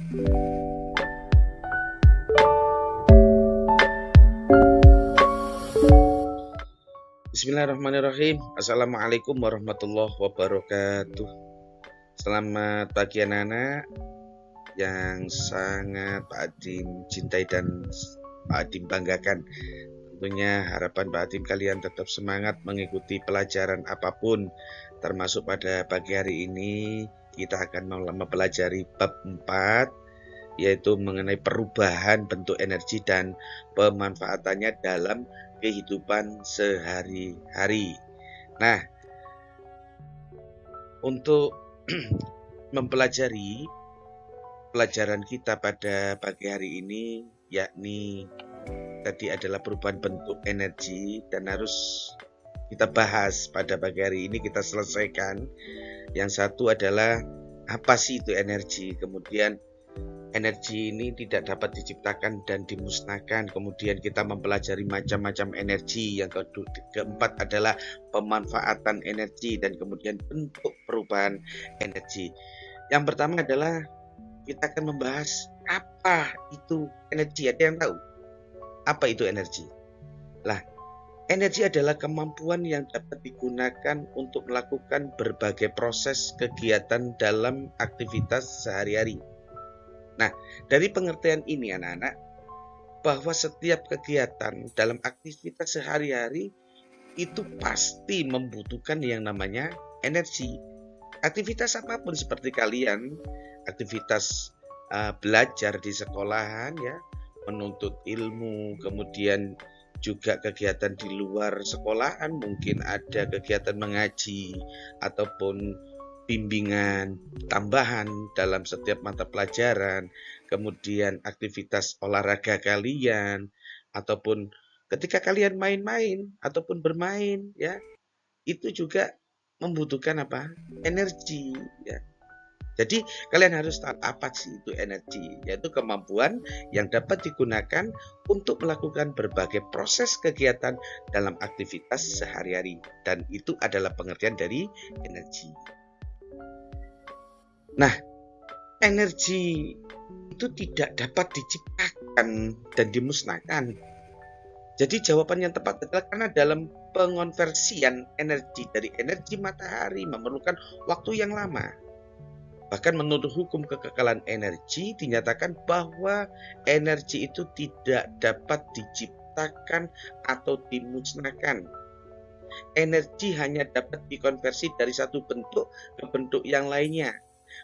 Bismillahirrahmanirrahim. Assalamualaikum warahmatullahi wabarakatuh. Selamat pagi anak-anak yang sangat Pak Adim cintai dan Pak Adim banggakan. Tentunya harapan Pak Adim kalian tetap semangat mengikuti pelajaran apapun, termasuk pada pagi hari ini kita akan mempelajari bab 4, yaitu mengenai perubahan bentuk energi dan pemanfaatannya dalam kehidupan sehari-hari. Nah, untuk mempelajari pelajaran kita pada pagi hari ini, yakni tadi adalah perubahan bentuk energi, dan harus kita bahas pada pagi hari ini, kita selesaikan. Yang satu adalah apa sih itu energi, kemudian energi ini tidak dapat diciptakan dan dimusnahkan. Kemudian kita mempelajari macam-macam energi. Yang keempat adalah pemanfaatan energi dan kemudian bentuk perubahan energi. Yang pertama adalah kita akan membahas apa itu energi. Ada yang tahu apa itu energi? Lah, energi adalah kemampuan yang dapat digunakan untuk melakukan berbagai proses kegiatan dalam aktivitas sehari-hari. Nah, dari pengertian ini anak-anak, bahwa setiap kegiatan dalam aktivitas sehari-hari itu pasti membutuhkan yang namanya energi. Aktivitas apapun seperti kalian, aktivitas belajar di sekolahan ya, menuntut ilmu, kemudian juga kegiatan di luar sekolahan, mungkin ada kegiatan mengaji ataupun bimbingan tambahan dalam setiap mata pelajaran, kemudian aktivitas olahraga kalian, ataupun ketika kalian main-main ataupun bermain ya, itu juga membutuhkan apa? Energi ya. Jadi kalian harus tahu apa sih itu energi, yaitu kemampuan yang dapat digunakan untuk melakukan berbagai proses kegiatan dalam aktivitas sehari-hari, dan itu adalah pengertian dari energi. Nah, energi itu tidak dapat diciptakan dan dimusnahkan. Jadi jawaban yang tepat adalah karena dalam pengonversian energi dari energi matahari memerlukan waktu yang lama. Bahkan menurut hukum kekekalan energi dinyatakan bahwa energi itu tidak dapat diciptakan atau dimusnahkan. Energi hanya dapat dikonversi dari satu bentuk ke bentuk yang lainnya.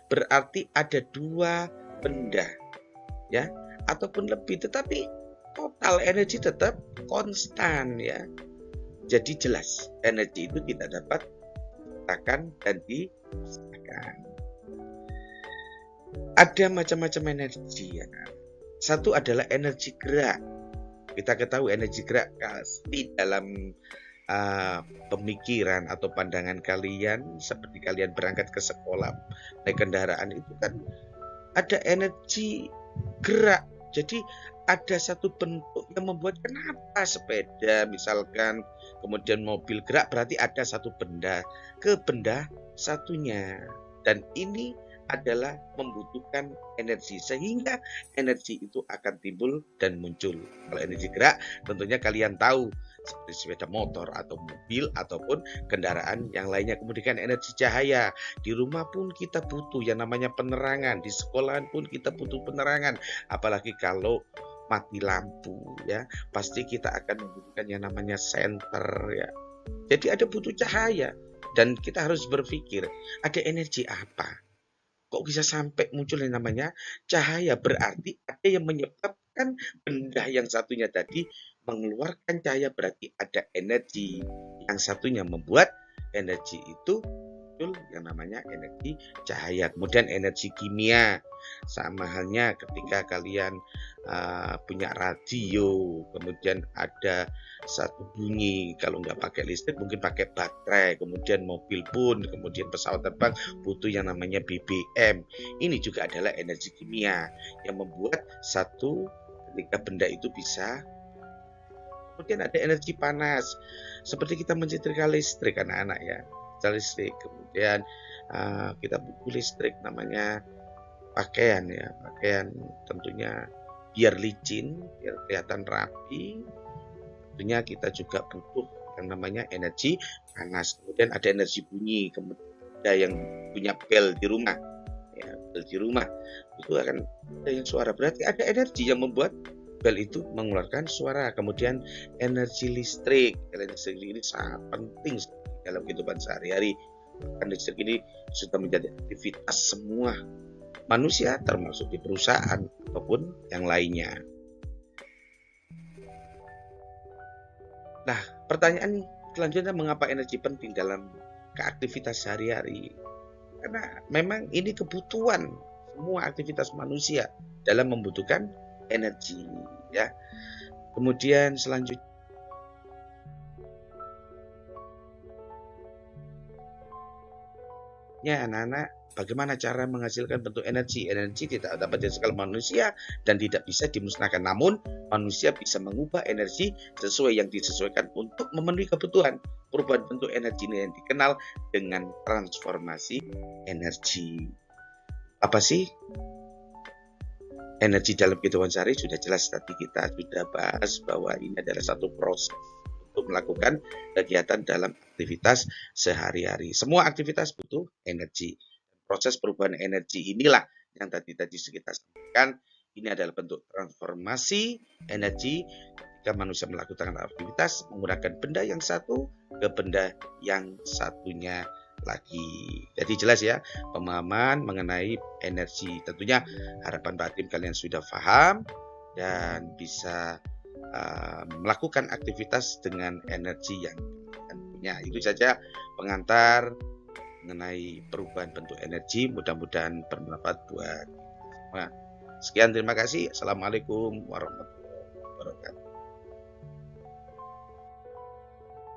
Berarti ada dua benda ya, ataupun lebih, tetapi total energi tetap konstan ya. Jadi jelas energi itu tidak dapat diciptakan dan dimusnahkan. Ada macam-macam energi ya. Satu adalah energi gerak. Kita ketahui energi gerak pasti dalam pemikiran atau pandangan kalian, seperti kalian berangkat ke sekolah naik kendaraan, itu kan ada energi gerak. Jadi ada satu bentuk yang membuat, kenapa sepeda misalkan, kemudian mobil gerak, berarti ada satu benda ke benda satunya, dan ini adalah membutuhkan energi, sehingga energi itu akan timbul dan muncul. Kalau energi gerak tentunya kalian tahu, seperti sepeda motor atau mobil ataupun kendaraan yang lainnya. Kemudian energi cahaya, di rumah pun kita butuh yang namanya penerangan, di sekolahan pun kita butuh penerangan, apalagi kalau mati lampu ya, pasti kita akan membutuhkan yang namanya senter ya. Jadi ada butuh cahaya, dan kita harus berpikir ada energi apa kok bisa sampai muncul yang namanya cahaya. Berarti ada yang menyebabkan benda yang satunya tadi mengeluarkan cahaya, berarti ada energi yang satunya membuat energi itu muncul yang namanya energi cahaya. Kemudian energi kimia, sama halnya ketika kalian punya radio, kemudian ada satu bunyi, kalau nggak pakai listrik mungkin pakai baterai, kemudian mobil pun, kemudian pesawat terbang butuh yang namanya BBM. Ini juga adalah energi kimia yang membuat satu ketika benda itu bisa. Kemudian ada energi panas, seperti kita menyetrika listrik anak-anak ya, listrik. Kemudian kita butuh listrik namanya pakaian ya, pakaian tentunya biar licin, biar kelihatan rapi. Tentunya kita juga butuh yang namanya energi panas. Kemudian ada energi bunyi, kemudian ada yang punya bel di rumah, ya, bel di rumah itu akan ada yang suara, berarti ada energi yang membuat bel itu mengeluarkan suara. Kemudian energi listrik ini sangat penting dalam kehidupan sehari-hari. Listrik ini sudah menjadi aktivitas semua manusia, termasuk di perusahaan ataupun yang lainnya. Nah, pertanyaan selanjutnya, mengapa energi penting dalam keaktivitas sehari-hari? Karena memang ini kebutuhan semua aktivitas manusia dalam membutuhkan energi, ya. Kemudian selanjutnya, anak-anak, bagaimana cara menghasilkan bentuk energi? Energi tidak dapat dihasilkan manusia dan tidak bisa dimusnahkan. Namun, manusia bisa mengubah energi sesuai yang disesuaikan untuk memenuhi kebutuhan. Perubahan bentuk energi ini yang dikenal dengan transformasi energi. Apa sih energi dalam kehidupan sehari? Sudah jelas tadi kita sudah bahas bahwa ini adalah satu proses untuk melakukan kegiatan dalam aktivitas sehari-hari. Semua aktivitas butuh energi. Proses perubahan energi inilah yang tadi kita sampaikan. Ini adalah bentuk transformasi energi ketika manusia melakukan aktivitas menggunakan benda yang satu ke benda yang satunya lagi. Jadi jelas ya pemahaman mengenai energi. Tentunya harapan batin kalian sudah paham dan bisa melakukan aktivitas dengan energi yang punya. Itu saja pengantar mengenai perubahan bentuk energi. Mudah-mudahan bermanfaat buat semua. Sekian, terima kasih. Assalamualaikum warahmatullahi wabarakatuh.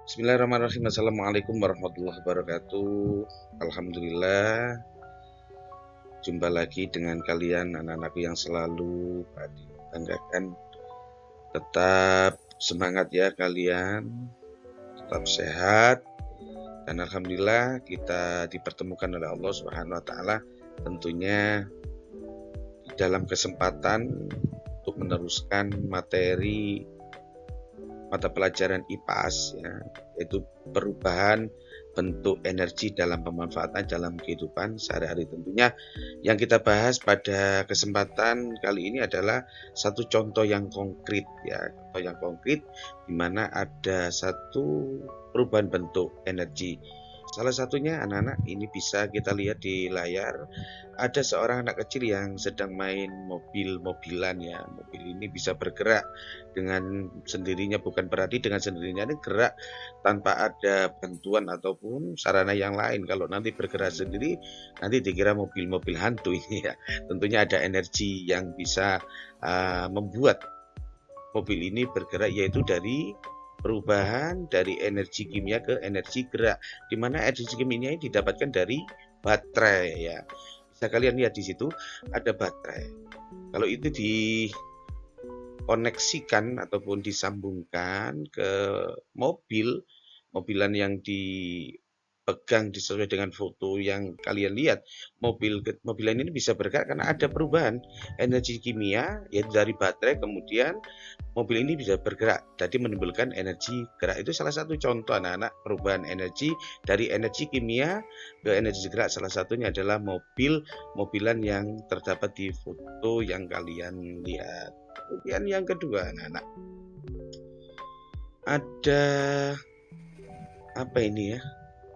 Bismillahirrahmanirrahim. Assalamualaikum warahmatullahi wabarakatuh. Alhamdulillah, jumpa lagi dengan kalian anak-anakku yang selalu dibanggakan. Tetap semangat ya kalian, tetap sehat, dan alhamdulillah kita dipertemukan oleh Allah Subhanahu wa taala tentunya dalam kesempatan untuk meneruskan materi mata pelajaran IPAS ya, yaitu perubahan bentuk energi dalam pemanfaatan dalam kehidupan sehari-hari. Tentunya yang kita bahas pada kesempatan kali ini adalah satu contoh yang konkret ya, contoh yang konkret di mana ada satu perubahan bentuk energi. Salah satunya anak-anak ini bisa kita lihat di layar, ada seorang anak kecil yang sedang main mobil-mobilan ya. Mobil ini bisa bergerak dengan sendirinya, bukan berarti dengan sendirinya ini gerak tanpa ada bantuan ataupun sarana yang lain. Kalau nanti bergerak sendiri nanti dikira mobil-mobil hantu ini ya. Tentunya ada energi yang bisa membuat mobil ini bergerak, yaitu dari perubahan dari energi kimia ke energi gerak, di mana energi kimia ini didapatkan dari baterai ya. Bisa kalian lihat di situ ada baterai. Kalau itu dikoneksikan ataupun disambungkan ke mobilan yang dipegang sesuai dengan foto yang kalian lihat, mobilan ini bisa bergerak karena ada perubahan energi kimia yaitu dari baterai, kemudian mobil ini bisa bergerak, jadi menimbulkan energi gerak. Itu salah satu contoh anak-anak perubahan energi dari energi kimia ke energi gerak. Salah satunya adalah mobilan yang terdapat di foto yang kalian lihat. Kemudian yang kedua anak-anak, ada apa ini ya?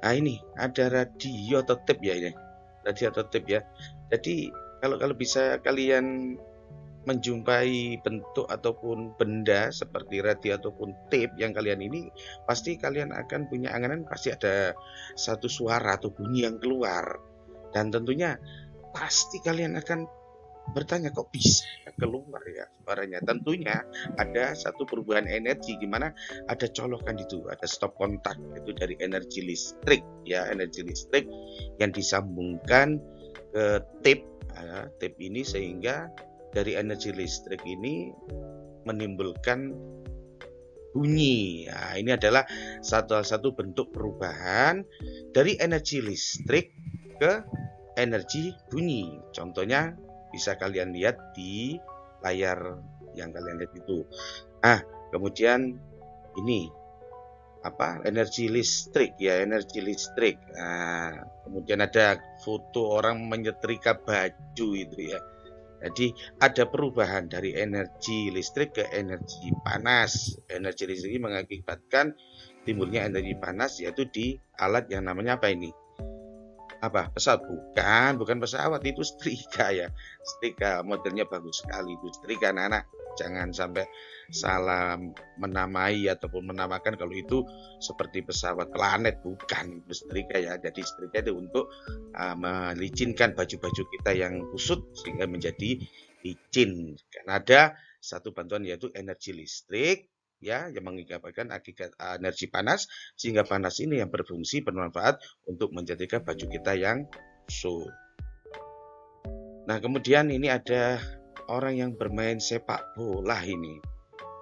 Ini ada radio atau tape ya, ini radio atau tape ya. Jadi kalau bisa kalian menjumpai bentuk ataupun benda seperti radio ataupun tape yang kalian ini, pasti kalian akan punya anganan pasti ada satu suara atau bunyi yang keluar, dan tentunya pasti kalian akan bertanya kok bisa keluar ya suaranya. Tentunya ada satu perubahan energi di mana ada colokan itu, ada stop kontak, itu dari energi listrik ya, energi listrik yang disambungkan ke tape tape ini, sehingga dari energi listrik ini menimbulkan bunyi. Nah, ini adalah satu bentuk perubahan dari energi listrik ke energi bunyi. Contohnya bisa kalian lihat di layar yang kalian lihat itu. Nah, kemudian ini energi listrik ya, energi listrik. Nah, kemudian ada foto orang menyetrika baju itu ya. Jadi ada perubahan dari energi listrik ke energi panas. Energi listrik mengakibatkan timbulnya energi panas, yaitu di alat yang namanya apa ini? Pesawat? Bukan pesawat, itu setrika ya. Setrika modelnya bagus sekali itu setrika, anak-anak. Jangan sampai salah menamai ataupun menamakan kalau itu seperti pesawat planet, bukan, itu setrika ya. Jadi setrika itu untuk melicinkan baju-baju kita yang kusut sehingga menjadi licin. Karena ada satu bantuan yaitu energi listrik ya, yang mengakibatkan energi panas, sehingga panas ini yang berfungsi bermanfaat untuk menjadikan baju kita yang kusut. Nah, kemudian ini ada orang yang bermain sepak bola ini.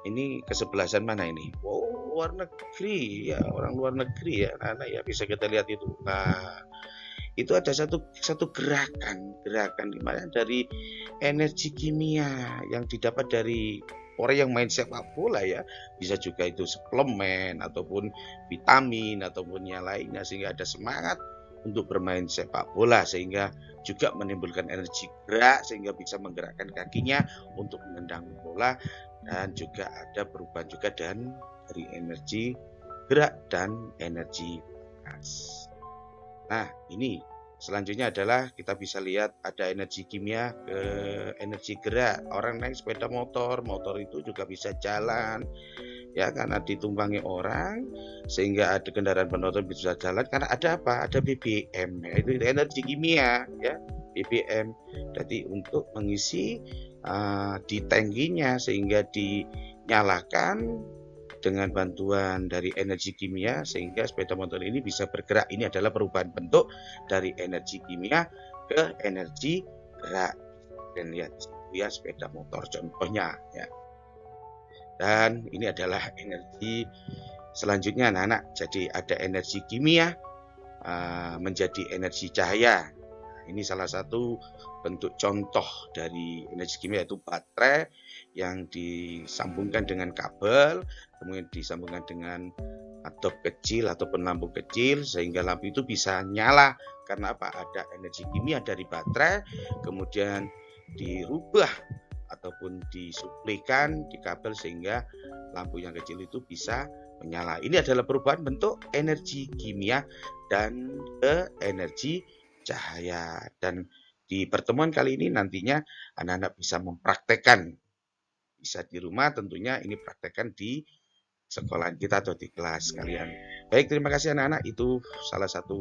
Ini kesebelasan mana ini? Oh, luar negeri ya, orang luar negeri ya, anak ya, bisa kita lihat itu. Nah, itu ada satu gerakan di mana dari energi kimia yang didapat dari orang yang main sepak bola ya, bisa juga itu suplemen ataupun vitamin ataupun yang lainnya, sehingga ada semangat untuk bermain sepak bola, sehingga juga menimbulkan energi gerak sehingga bisa menggerakkan kakinya untuk menendang bola, dan juga ada perubahan juga dan dari energi gerak dan energi panas. Nah, ini selanjutnya adalah kita bisa lihat ada energi kimia ke energi gerak. Orang naik sepeda motor itu juga bisa jalan ya, karena ditumpangi orang sehingga ada kendaraan bermotor bisa jalan karena ada apa? Ada BBM ya, itu energi kimia ya, BBM. Jadi untuk mengisi di tangkinya sehingga dinyalakan dengan bantuan dari energi kimia sehingga sepeda motor ini bisa bergerak. Ini adalah perubahan bentuk dari energi kimia ke energi gerak. Dan lihat ya, sepeda motor contohnya ya. Dan ini adalah energi selanjutnya anak-anak. Jadi ada energi kimia menjadi energi cahaya. Ini salah satu bentuk contoh dari energi kimia, yaitu baterai yang disambungkan dengan kabel, kemudian disambungkan dengan adop kecil ataupun lampu kecil sehingga lampu itu bisa nyala. Karena apa? Ada energi kimia dari baterai, kemudian dirubah ataupun disuplaikan di kabel sehingga lampu yang kecil itu bisa menyala. Ini adalah perubahan bentuk energi kimia dan ke energi cahaya. Dan di pertemuan kali ini nantinya anak-anak bisa mempraktekkan, bisa di rumah tentunya, ini praktekkan di sekolahan kita atau di kelas kalian. Baik, terima kasih anak-anak. Itu salah satu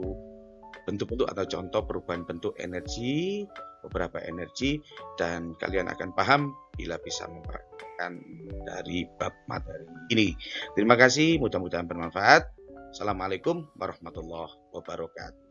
bentuk-bentuk atau contoh perubahan bentuk energi, beberapa energi, dan kalian akan paham bila bisa mempraktekkan dari bab materi ini. Terima kasih, mudah-mudahan bermanfaat. Assalamualaikum warahmatullahi wabarakatuh.